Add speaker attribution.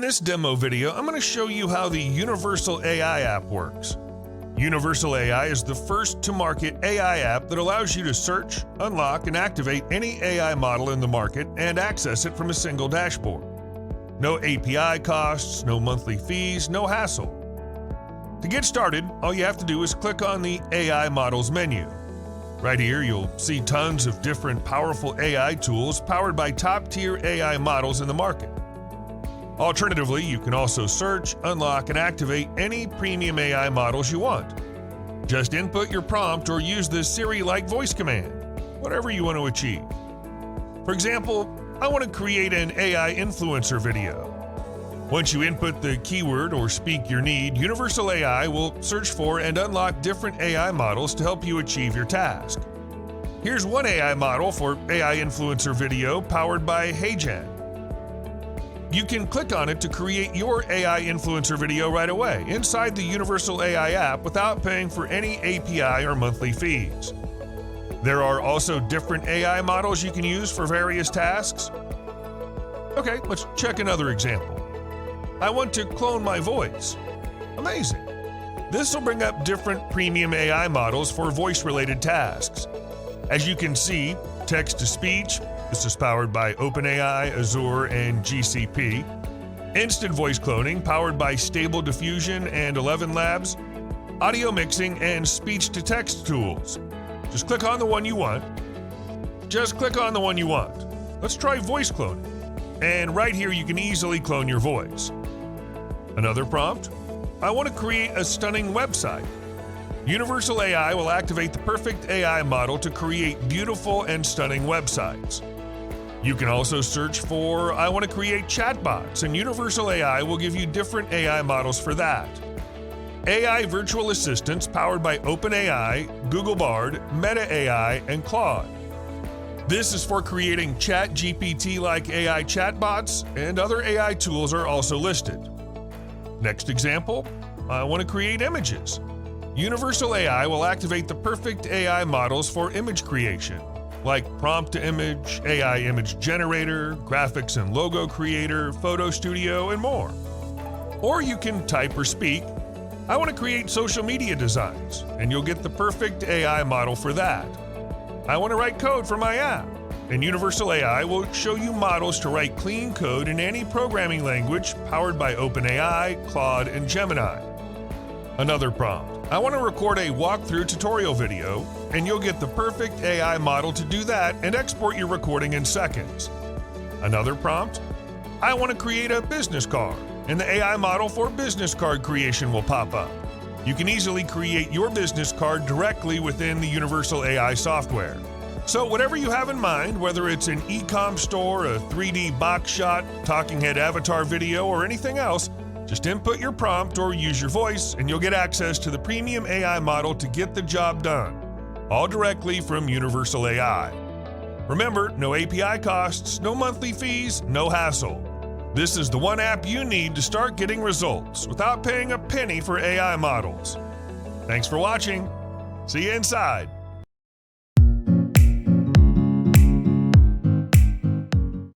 Speaker 1: this demo video, I'm going to show you how the Universal AI app works. Universal AI is the first-to-market AI app that allows you to search, unlock, and activate any AI model in the market and access it from a single dashboard. No API costs, no monthly fees, no hassle. To get started, all you have to do is click on the AI Models menu. Right here, you'll see tons of different powerful AI tools powered by top-tier AI models in the market. Alternatively, you can also search, unlock, and activate any premium AI models you want. Just input your prompt or use the Siri-like voice command, whatever you want to achieve. For example, I want to create an AI influencer video. Once you input the keyword or speak your need, Universal AI will search for and unlock different AI models to help you achieve your task. Here's one AI model for AI influencer video powered by HeyGen. You can click on it to create your AI influencer video right away inside the Universal AI app without paying for any API or monthly fees. There are also different AI models you can use for various tasks. Okay, let's check another example. I want to clone my voice. Amazing. This will bring up different premium AI models for voice-related tasks. As you can see, text-to-speech, this is powered by OpenAI, Azure, and GCP. Instant voice cloning, powered by Stable Diffusion and 11 Labs. Audio mixing and speech-to-text tools. Just click on the one you want. Let's try voice cloning. And right here, you can easily clone your voice. Another prompt. I want to create a stunning website. Universal AI will activate the perfect AI model to create beautiful and stunning websites. You can also search for, I want to create chatbots, and Universal AI will give you different AI models for that. AI virtual assistants powered by OpenAI, Google Bard, Meta AI, and Claude. This is for creating ChatGPT-like AI chatbots, and other AI tools are also listed. Next example, I want to create images. Universal AI will activate the perfect AI models for image creation, like prompt-to-image, AI image generator, graphics and logo creator, photo studio, and more. Or you can type or speak, I want to create social media designs, and you'll get the perfect AI model for that. I want to write code for my app, and Universal AI will show you models to write clean code in any programming language powered by OpenAI, Claude, and Gemini. Another prompt. I want to record a walkthrough tutorial video, and you'll get the perfect AI model to do that and export your recording in seconds. Another prompt. I want to create a business card, and the AI model for business card creation will pop up. You can easily create your business card directly within the Universal AI software. So whatever you have in mind, whether it's an e-com store, a 3D box shot, talking head avatar video, or anything else, just input your prompt or use your voice, and you'll get access to the premium AI model to get the job done, all directly from Universal AI. Remember, no API costs, no monthly fees, no hassle. This is the one app you need to start getting results without paying a penny for AI models. Thanks for watching. See you inside.